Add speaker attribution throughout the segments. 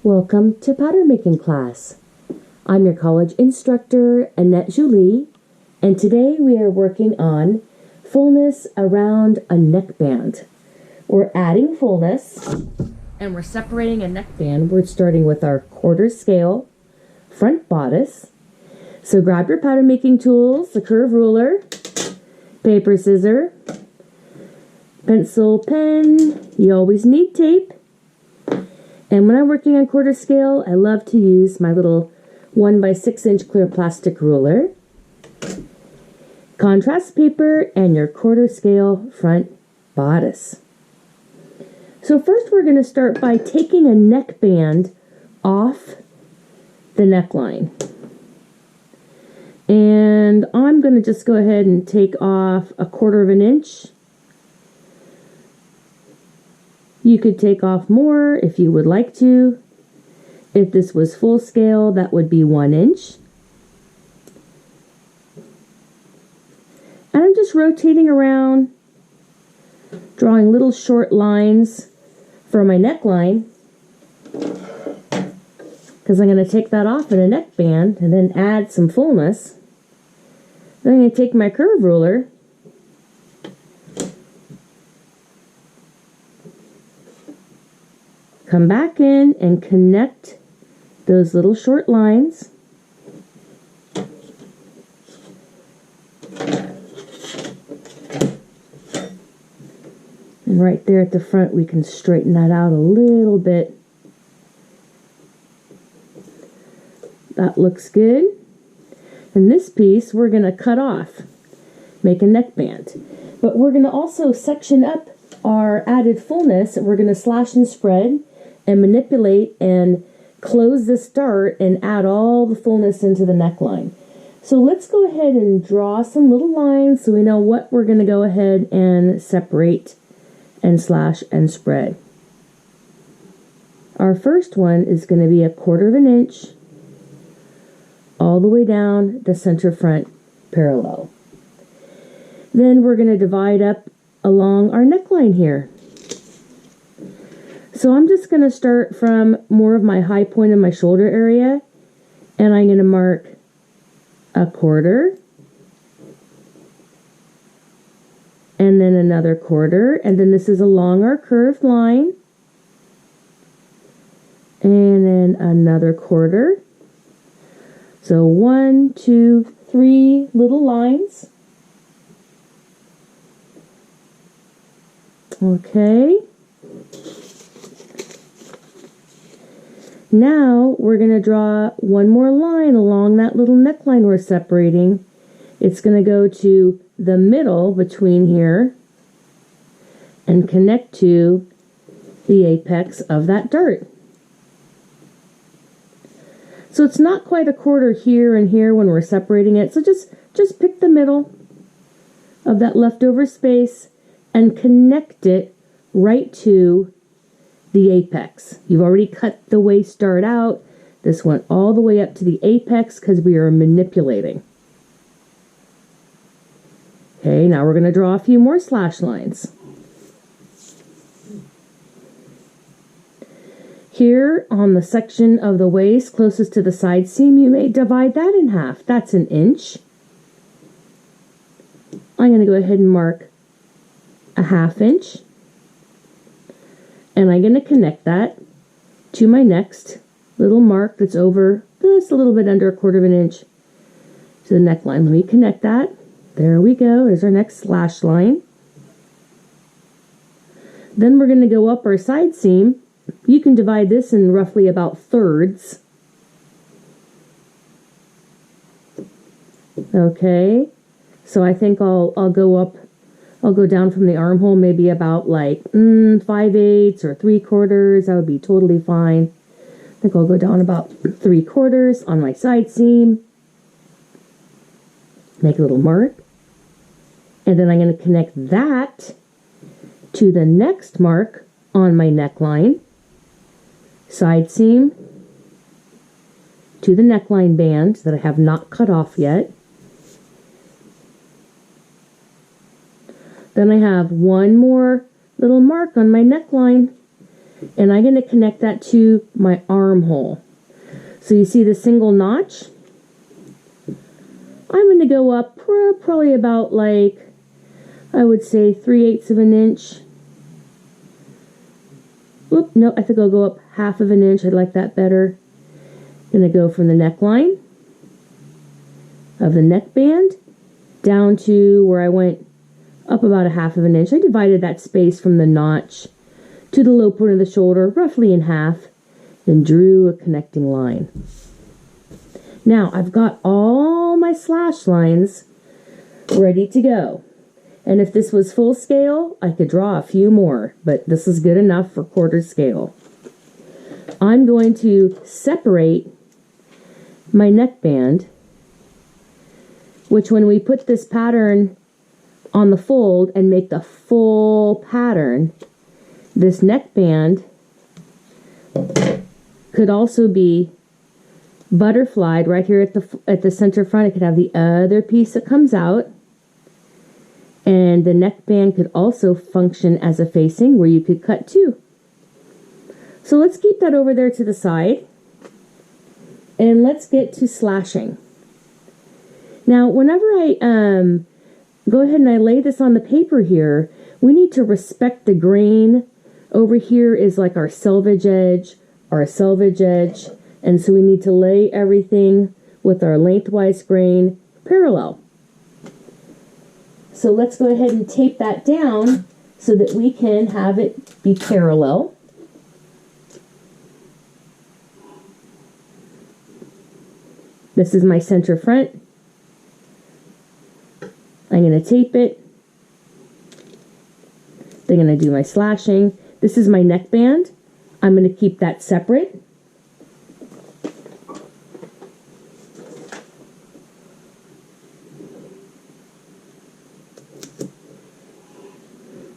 Speaker 1: Welcome to pattern making class. I'm your college instructor, Annette Julie, and today we are working on fullness around a neckband. We're adding fullness, and we're separating a neckband. We're starting with our quarter scale front bodice. So grab your pattern making tools, the curve ruler, paper, scissor, pencil, pen. You always need tape. And when I'm working on quarter scale, I love to use my little 1 by 6 inch clear plastic ruler, contrast paper, and your quarter scale front bodice. So first we're going to start by taking a neckband off the neckline. And I'm going to just go ahead and take off 1/4 of an inch. You could take off more if you would like to. If this was full scale, that would be 1 inch. And I'm just rotating around, drawing little short lines for my neckline, because I'm going to take that off in a neckband and then add some fullness. Then I'm going to take my curve ruler come back in and connect those little short lines. And right there at the front, we can straighten that out a little bit. That looks good. And this piece we're going to cut off, make a neckband. But we're going to also section up our added fullness. We're going to slash and spread and manipulate and close this dart and add all the fullness into the neckline. So let's go ahead and draw some little lines so we know what we're going to go ahead and separate and slash and spread. Our first one is going to be 1/4 of an inch all the way down the center front parallel. Then we're going to divide up along our neckline here. So I'm just going to start from more of my high point in my shoulder area, and I'm going to mark 1/4, and then another 1/4, and then this is along our curved line, and then another 1/4. So 1, 2, 3 little lines. Okay. Now we're going to draw one more line along that little neckline we're separating. It's going to go to the middle between here and connect to the apex of that dart. So it's not quite 1/4 here and here when we're separating it. So just pick the middle of that leftover space and connect it right to the apex. You've already cut the waist dart out. This went all the way up to the apex because we are manipulating. Okay, now we're going to draw a few more slash lines. Here on the section of the waist closest to the side seam, you may divide that in half. That's 1 inch. I'm going to go ahead and mark 1/2 inch. And I'm going to connect that to my next little mark that's over just a little bit under 1/4 of an inch to the neckline. Let me connect that. There we go. There's our next slash line. Then we're going to go up our side seam. You can divide this in roughly about thirds. Okay. So I think I'll go down from the armhole maybe about like 5/8 or 3/4. That would be totally fine. I think I'll go down about 3/4 on my side seam. Make a little mark. And then I'm going to connect that to the next mark on my neckline. Side seam to the neckline band that I have not cut off yet. Then I have one more little mark on my neckline, and I'm going to connect that to my armhole. So you see the single notch? I'm going to go up probably about, like, I would say 3/8 of an inch. Oop, no, I think I'll go up 1/2 of an inch. I like that better. I'm going to go from the neckline of the neckband down to where I went up about 1/2 of an inch. I divided that space from the notch to the low point of the shoulder roughly in half, then drew a connecting line. Now I've got all my slash lines ready to go. And if this was full scale, I could draw a few more, but this is good enough for quarter scale. I'm going to separate my neckband, which when we put this pattern on the fold and make the full pattern, this neckband could also be butterflied right here at the center front. It could have the other piece that comes out, and the neckband could also function as a facing where you could cut too. So let's keep that over there to the side, and let's get to slashing. Now whenever I go ahead and I lay this on the paper here, we need to respect the grain. Over here is like our selvage edge, and so we need to lay everything with our lengthwise grain parallel. So let's go ahead and tape that down so that we can have it be parallel. This is my center front. I'm going to tape it. Then I'm going to do my slashing. This is my neckband. I'm going to keep that separate.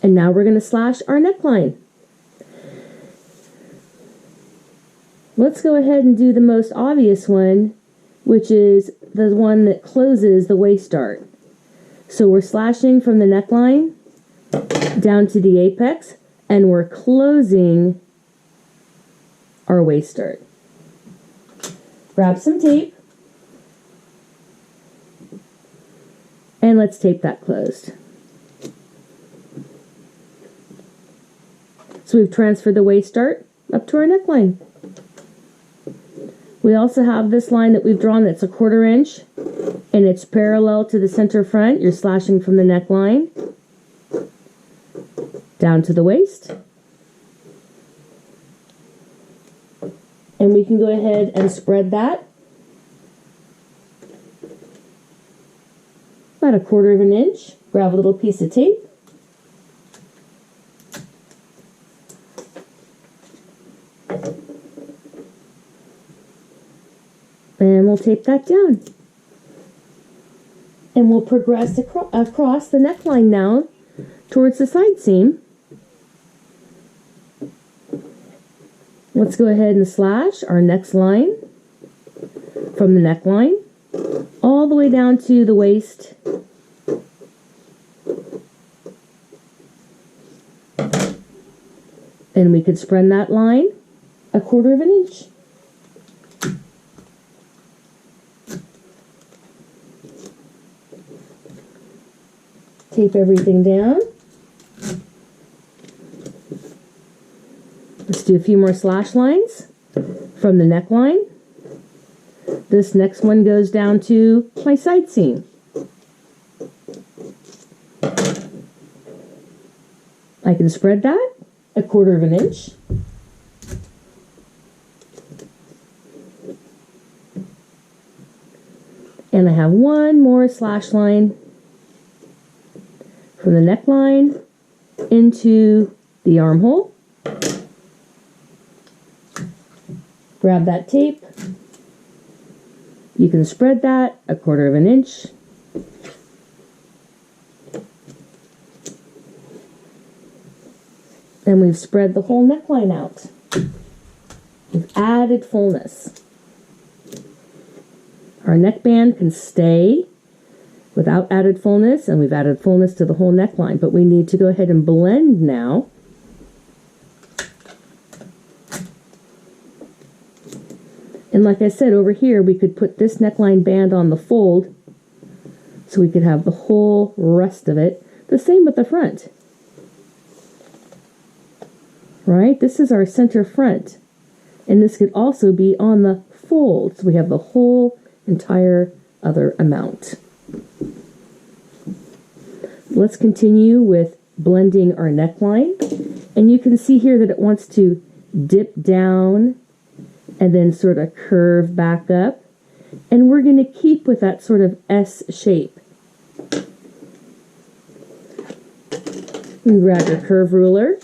Speaker 1: And now we're going to slash our neckline. Let's go ahead and do the most obvious one, which is the one that closes the waist dart. So we're slashing from the neckline down to the apex, and we're closing our waist dart. Grab some tape, and let's tape that closed. So we've transferred the waist dart up to our neckline. We also have this line that we've drawn that's a 1/4 inch, and it's parallel to the center front. You're slashing from the neckline down to the waist. And we can go ahead and spread that about a 1/4 of an inch. Grab a little piece of tape. And we'll tape that down. And we'll progress across the neckline now towards the side seam. Let's go ahead and slash our next line from the neckline all the way down to the waist. And we could spread that line a 1/4 of an inch. Tape everything down. Let's do a few more slash lines from the neckline. This next one goes down to my side seam. I can spread that a 1/4 of an inch. And I have one more slash line from the neckline into the armhole. Grab that tape. You can spread that a 1/4 of an inch. And we've spread the whole neckline out. We've added fullness. Our neckband can stay without added fullness, and we've added fullness to the whole neckline, but we need to go ahead and blend now And like I said, over here we could put this neckline band on the fold so we could have the whole rest of it. The same with the front. Right? This is our center front. And this could also be on the fold. So we have the whole entire other amount. Let's continue with blending our neckline. And you can see here that it wants to dip down and then sort of curve back up. And we're going to keep with that sort of S shape. You grab your curve ruler.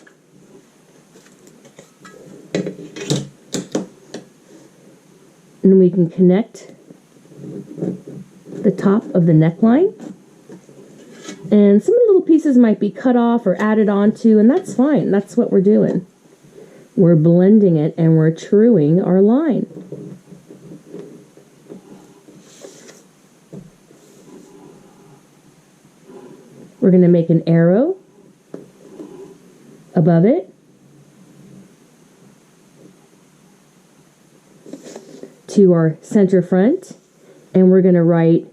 Speaker 1: And we can connect the top of the neckline. And some of the little pieces might be cut off or added onto, and that's fine. That's what we're doing. We're blending it and we're truing our line. We're going to make an arrow above it. To our center front, and we're going to write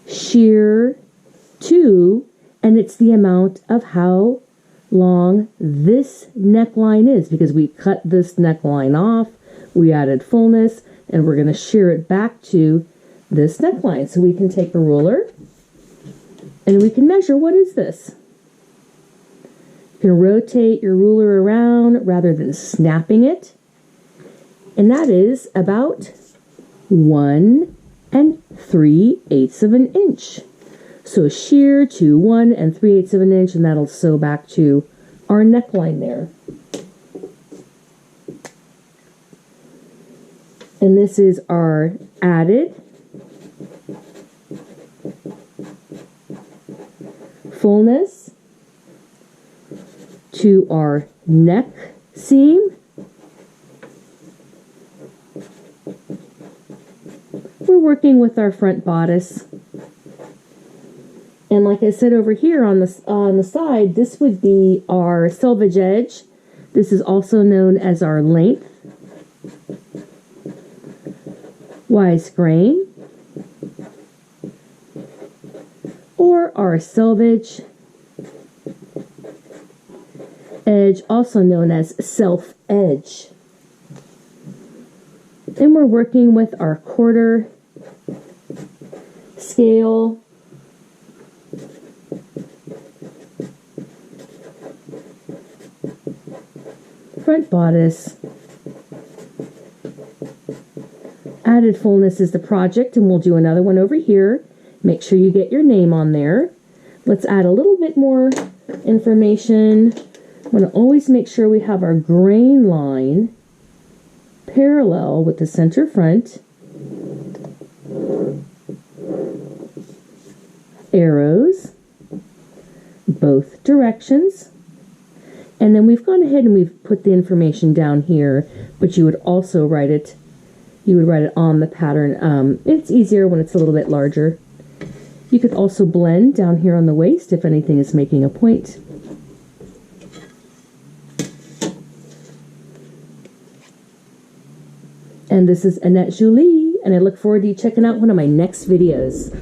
Speaker 1: shear 2, and it's the amount of how long this neckline is, because we cut this neckline off, we added fullness, and we're going to shear it back to this neckline. So we can take a ruler and we can measure, what is this? You can rotate your ruler around rather than snapping it. And that is about 1 3/8 of an inch. So shear to 1 3/8 of an inch, and that'll sew back to our neckline there. And this is our added fullness to our neck seam. We're working with our front bodice. And like I said over here on the side, this would be our selvage edge. This is also known as our length. Wise grain. Or our selvage edge, also known as self edge. And we're working with our quarter scale, front bodice, added fullness is the project, and we'll do another one over here. Make sure you get your name on there. Let's add a little bit more information. I want to always make sure we have our grain line parallel with the center front. Arrows, both directions. And then we've gone ahead and we've put the information down here, but you would also write it, on the pattern. It's easier when it's a little bit larger. You could also blend down here on the waist if anything is making a point. And this is Annette Julie, and I look forward to you checking out one of my next videos.